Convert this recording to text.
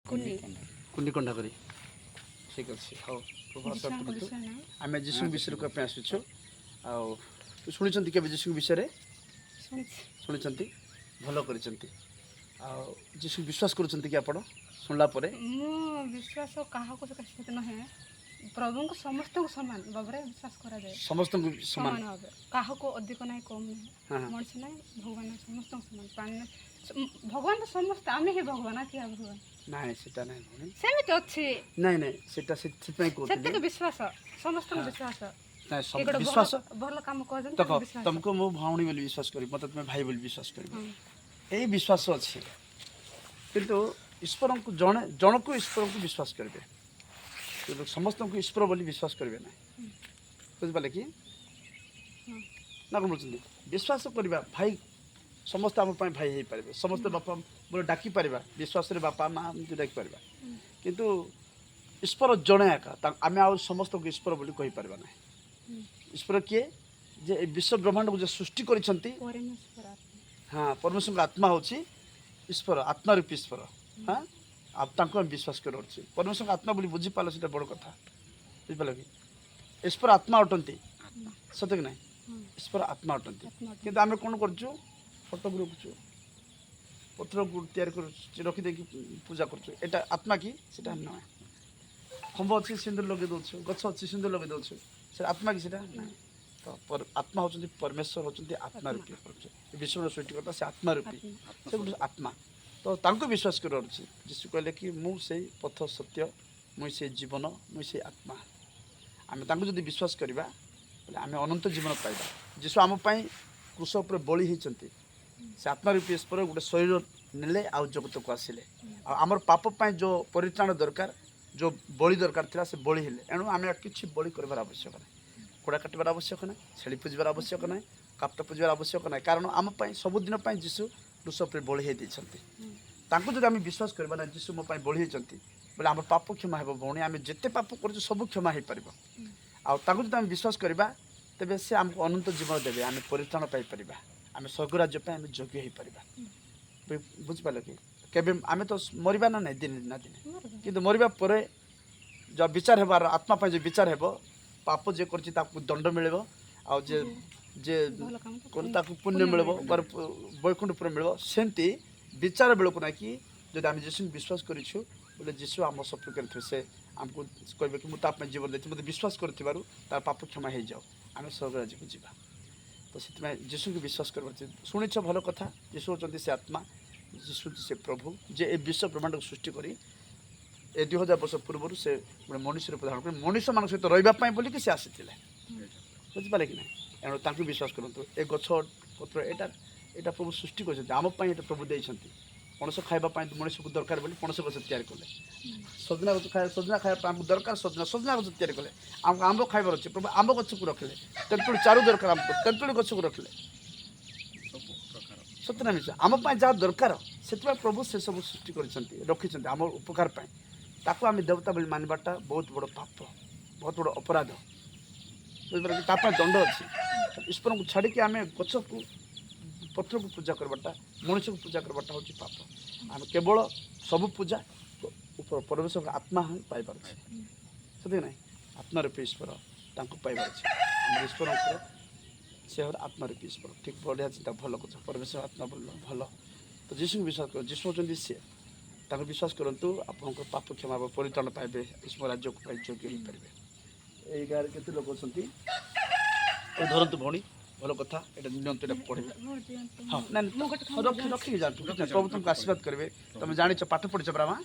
କୁଣ୍ଡିକଣ୍ଡା କରି ଠିକ୍ ଅଛି। ହଉ ଆମେ ଯୀଶୁଙ୍କ ବିଷୟରେ କହିବା ପାଇଁ ଆସୁଛୁ। ଆଉ ଶୁଣିଛନ୍ତି କେବେ ଯୀଶୁଙ୍କ ବିଷୟରେ? ଶୁଣିଛନ୍ତି, ଭଲ କରିଛନ୍ତି। ଆଉ ଯୀଶୁ ବିଶ୍ୱାସ କରୁଛନ୍ତି କି ଆପଣ? ଶୁଣିଲା ପରେ ମୁଁ ବିଶ୍ୱାସ କାହାକୁ ନୁହେଁ, ପ୍ରଭୁଙ୍କୁ ସମସ୍ତଙ୍କୁ ସମାନ ଭାବରେ ବିଶ୍ୱାସ କରାଯାଏ। ସମସ୍ତଙ୍କୁ ସମାନ ଭାବେ କାହାକୁ ଅଧିକ ନାହିଁ, କମ୍ ନାହିଁ, ହଁ ମଣିଷ ନାହିଁ, ଭଗବାନ ନାହିଁ, ସମସ୍ତଙ୍କୁ ସମାନ। ପ୍ରାଣୀ ଭଗବାନ ତ ସମସ୍ତେ, ଆମେ ହିଁ ଭଗବାନ, କି ଭଗବାନ ନାଇଁ ସେଟା ନାଇଁ ଭଉଣୀ, ସେମିତି ଅଛି। ନାଇଁ ନାଇଁ ସେଟା ସେଥିପାଇଁ କହୁଥିଲି ସେତିକି ବିଶ୍ୱାସ, ସମସ୍ତଙ୍କୁ ବିଶ୍ୱାସ। ନାଇଁ ଗୋଟେ ବିଶ୍ୱାସ ଭଲ କାମ କରୁଛନ୍ତି ଦେଖ, ବିଶ୍ୱାସ। ତମକୁ ମୁଁ ଭଉଣୀ ବୋଲି ବିଶ୍ୱାସ କରିବି, ମତେ ତୁମେ ଭାଇ ବୋଲି ବିଶ୍ୱାସ କରିବ, ଏଇ ବିଶ୍ୱାସ ଅଛି। କିନ୍ତୁ ଈଶ୍ୱରଙ୍କୁ ଜଣକୁ ଈଶ୍ୱରଙ୍କୁ ବିଶ୍ୱାସ କରିବେ, କିନ୍ତୁ ସମସ୍ତଙ୍କୁ ଈଶ୍ୱର ବୋଲି ବିଶ୍ୱାସ କରିବେ ନାହିଁ। ବୁଝିପାରିଲେ କି ନା? କ'ଣ କହୁଛନ୍ତି? ବିଶ୍ୱାସ କରିବା, ଭାଇ ସମସ୍ତେ ଆମ ପାଇଁ ଭାଇ ହେଇପାରିବେ, ସମସ୍ତେ ବାପା ବୋଲି ଡାକିପାରିବା, ବିଶ୍ୱାସରେ ବାପା ମା ଏମିତି ଡାକିପାରିବା। କିନ୍ତୁ ଈଶ୍ୱର ଜଣେ ଏକା, ଆମେ ଆଉ ସମସ୍ତଙ୍କୁ ଈଶ୍ୱର ବୋଲି କହିପାରିବା ନାହିଁ। ଈଶ୍ୱର କିଏ? ଯେ ଏ ବିଶ୍ୱ ବ୍ରହ୍ମାଣ୍ଡକୁ ଯେ ସୃଷ୍ଟି କରିଛନ୍ତି, ହଁ, ପରମେଶ୍ୱରଙ୍କ ଆତ୍ମା ହେଉଛି ଈଶ୍ୱର, ଆତ୍ମା ରୂପୀ ଈଶ୍ୱର। ହଁ, ଆଉ ତାଙ୍କୁ ଆମେ ବିଶ୍ୱାସ କରୁଅଛୁ। ପରମେଶ୍ୱରଙ୍କ ଆତ୍ମା ବୋଲି ବୁଝିପାରିଲେ ସେଇଟା ବଡ଼ କଥା। ବୁଝିପାରିଲ କି? ଈଶ୍ୱର ଆତ୍ମା ଅଟନ୍ତି, ସତ କି ନାହିଁ? ଈଶ୍ୱର ଆତ୍ମା ଅଟନ୍ତି। କିନ୍ତୁ ଆମେ କ'ଣ କରୁଛୁ? ଫଟୋକୁ ରଖୁଛୁ, ପଥରକୁ ତିଆରି କରୁଛୁ, ରଖିଦେଇକି ପୂଜା କରୁଛୁ। ଏଇଟା ଆତ୍ମା କି? ସେଟା ନୁହେଁ। ଖମ୍ବ ଅଛି, ସିନ୍ଦୁର ଲଗେଇ ଦେଉଛୁ, ଗଛ ଅଛି, ସିନ୍ଦୁର ଲଗେଇ ଦେଉଛୁ, ସେଟା ଆତ୍ମା କି? ସେଟା ନାହିଁ। ତ ଆତ୍ମା ହେଉଛନ୍ତି ପରମେଶ୍ୱର, ହେଉଛନ୍ତି ଆତ୍ମା ରୂପୀ। ଏ ବିଶ୍ୱର ସୃଷ୍ଟିକର୍ତ୍ତା ସେ ଆତ୍ମା ରୂପୀ, ସେ ଗୋଟେ ଆତ୍ମା। ତ ତାଙ୍କୁ ବିଶ୍ୱାସ କରିବାର ଅଛି। ଯୀଶୁ କହିଲେ କି ମୁଁ ସେଇ ପଥ ସତ୍ୟ, ମୁଁ ସେଇ ଜୀବନ, ମୁଁ ସେଇ ଆତ୍ମା। ଆମେ ତାଙ୍କୁ ଯଦି ବିଶ୍ୱାସ କରିବା ବୋଲେ ଆମେ ଅନନ୍ତ ଜୀବନ ପାଇବା। ଯୀଶୁ ଆମ ପାଇଁ କ୍ରୁଶ ଉପରେ ବଳି ହେଇଛନ୍ତି। ସେ ଆତ୍ମା ରୂପୀ ଈଶ୍ୱର ଗୋଟେ ଶରୀର ନେଲେ ଆଉ ଜଗତକୁ ଆସିଲେ। ଆଉ ଆମର ପାପ ପାଇଁ ଯେଉଁ ପରିତ୍ରାଣ ଦରକାର, ଯେଉଁ ବଳି ଦରକାର ଥିଲା, ସେ ବଳି ହେଲେ। ଏଣୁ ଆମେ କିଛି ବଳି କରିବାର ଆବଶ୍ୟକ ନାହିଁ, ଘୋଡ଼ା କାଟିବାର ଆବଶ୍ୟକ ନାହିଁ, ଛେଳି ପୂଜିବାର ଆବଶ୍ୟକ ନାହିଁ, କାପ୍ଟ ପୂଜିବାର ଆବଶ୍ୟକ ନାହିଁ। କାରଣ ଆମ ପାଇଁ ସବୁଦିନ ପାଇଁ ଯୀଶୁ କ୍ରୁଶ ଉପରେ ବଳି ହେଇ ଦେଇଛନ୍ତି। ତାଙ୍କୁ ଯଦି ଆମେ ବିଶ୍ୱାସ କରିବା ନା ଯୀଶୁ ମୋ ପାଇଁ ବଳି ହେଇଛନ୍ତି ବୋଲେ ଆମର ପାପ କ୍ଷମା ହେବ। ଭଉଣୀ, ଆମେ ଯେତେ ପାପ କରୁଛୁ ସବୁ କ୍ଷମା ହେଇପାରିବ। ଆଉ ତାଙ୍କୁ ଯଦି ଆମେ ବିଶ୍ୱାସ କରିବା, ତେବେ ସେ ଆମକୁ ଅନନ୍ତ ଜୀବନ ଦେବେ, ଆମେ ପରିତ୍ରାଣ ପାଇପାରିବା, ଆମେ ସ୍ୱର୍ଗ ରାଜ୍ୟ ପାଇଁ ଆମେ ଯୋଗ୍ୟ ହେଇପାରିବା। ବୁଝିପାରିଲ କି? କେବେ ଆମେ ତ ମରିବା ନା ନାହିଁ, ଦିନେ ନା ଦିନେ। କିନ୍ତୁ ମରିବା ପରେ ଯେଉଁ ବିଚାର ହେବାର, ଆତ୍ମା ପାଇଁ ଯେଉଁ ବିଚାର ହେବ, ପାପ ଯିଏ କରିଛି ତାକୁ ଦଣ୍ଡ ମିଳିବ, ଆଉ ଯେ ତାକୁ ପୁଣ୍ୟ ମିଳିବ, ବୈକୁଣ୍ଠପୁର ମିଳିବ। ସେମିତି ବିଚାର ବେଳକୁ ନାହିଁ କି ଯଦି ଆମେ ଯୀଶୁଙ୍କୁ ବିଶ୍ୱାସ କରିଛୁ ବୋଲେ ଯୀଶୁ ଆମ ସପକ୍ଷରେ ଥିବେ। ସେ ଆମକୁ କହିବେ କି ମୁଁ ତା ପାଇଁ ଜୀବନ ଦେଇଛି, ମୋତେ ବିଶ୍ୱାସ କରିଥିବାରୁ ତାର ପାପ କ୍ଷମା ହେଇଯାଉ, ଆମେ ସ୍ୱର୍ଗ ରାଜ୍ୟକୁ ଯିବା। ତ ସେଥିପାଇଁ ଯୀଶୁଙ୍କୁ ବିଶ୍ୱାସ କରିବା ଉଚିତ। ଶୁଣିଛ ଭଲ କଥା, ଯୀଶୁ ହେଉଛନ୍ତି ସେ ଆତ୍ମା, ଯୀଶୁ ସେ ପ୍ରଭୁ, ଯେ ଏ ବିଶ୍ୱ ବ୍ରହ୍ମାଣ୍ଡକୁ ସୃଷ୍ଟି କରି ଏ 2000 ବର୍ଷ ପୂର୍ବରୁ ସେ ଗୋଟେ ମଣିଷ ରୂପ ଧାରଣ କରି ମଣିଷମାନଙ୍କ ସହିତ ରହିବା ପାଇଁ ବୋଲିକି ସେ ଆସିଥିଲେ। ବୁଝିପାରିଲେ କି ନାହିଁ? ଏଣୁ ତାଙ୍କୁ ବିଶ୍ୱାସ କରନ୍ତୁ। ଏ ଗଛ ପତ୍ର ଏଇଟା ପ୍ରଭୁ ସୃଷ୍ଟି କରିଛନ୍ତି, ଆମ ପାଇଁ ଏଇଟା ପ୍ରଭୁ ଦେଇଛନ୍ତି। ପଣସ ଖାଇବା ପାଇଁ ମଣିଷକୁ ଦରକାର ବୋଲି ପଣସ ଗଛ ତିଆରି କଲେ। ସଜନା ଗଛ ସଜନା ଖାଇବା ପାଇଁ ଆମକୁ ଦରକାର, ସଜନା ଗଛ ତିଆରି କଲେ। ଆମକୁ ଆମ୍ବ ଖାଇବାର ଅଛି, ପ୍ରଭୁ ଆମ୍ବ ଗଛକୁ ରଖିଲେ। ତେନ୍ତୁଳି ଚାରୁ ଦରକାର, ଆମକୁ ତେନ୍ତୁଳି ଗଛକୁ ରଖିଲେ। ସତ୍ୟ ନା ମିଛ? ଆମ ପାଇଁ ଯାହା ଦରକାର ସେଥିପାଇଁ ପ୍ରଭୁ ସେସବୁ ସୃଷ୍ଟି କରିଛନ୍ତି, ରଖିଛନ୍ତି ଆମ ଉପକାର ପାଇଁ। ତାକୁ ଆମେ ଦେବତା ବୋଲି ମାନିବାଟା ବହୁତ ବଡ଼ ପାପ, ବହୁତ ବଡ଼ ଅପରାଧ। ବୁଝିପାରିଲେ? ତା ପାଇଁ ଦଣ୍ଡ ଅଛି। ଈଶ୍ୱରଙ୍କୁ ଛାଡ଼ିକି ଆମେ ଗଛକୁ ପତ୍ରକୁ ପୂଜା କରିବାଟା, ମଣିଷକୁ ପୂଜା କରିବାଟା ହେଉଛି ପାପ। ଆମେ କେବଳ ସବୁ ପୂଜା ପରମେଶ୍ୱରଙ୍କ ଆତ୍ମା ହିଁ ପାଇବାର ଅଛି। ସେଥିପାଇଁ ନାହିଁ, ଆତ୍ମାରୂପୀ ଈଶ୍ୱର ତାଙ୍କୁ ପାଇବାର ଅଛି। ଆମର ଈଶ୍ୱରଙ୍କର ସେ ଆତ୍ମାରୂପୀ ଈଶ୍ୱର। ଠିକ୍, ବଢ଼ିଆ ଚିନ୍ତା, ଭଲ କଥା। ପରମେଶ୍ୱର ଆତ୍ମା ଭଲ। ତ ଯୀଶୁଙ୍କୁ ବିଶ୍ୱାସ କର, ଯୀଶୁ ହେଉଛନ୍ତି ସିଏ। ତାଙ୍କୁ ବିଶ୍ୱାସ କରନ୍ତୁ, ଆପଣଙ୍କ ପାପ କ୍ଷମା ହେବ, ପରିତ୍ରାଣ ପାଇବେ, ଈଶ୍ୱର ରାଜ୍ୟକୁ ପାଇଁ ଯୋଗ୍ୟ ହେଇପାରିବେ। ଏଇ ଗାଁରେ କେତେ ଲୋକ ଅଛନ୍ତି? ଧରନ୍ତୁ ଭଉଣୀ, ଭଲ କଥା, ଏଇଟା ନିଅନ୍ତୁ, ଏଇଟା ପଢ଼ିବେ। ହଁ, ନାଇଁ ରଖିକି ଯାଆନ୍ତୁ, ପ୍ରଭୁ ତୁମକୁ ଆଶୀର୍ବାଦ କରିବେ। ତୁମେ ଜାଣିଛ, ପାଠ ପଢ଼ିଛ ପରା ମା'?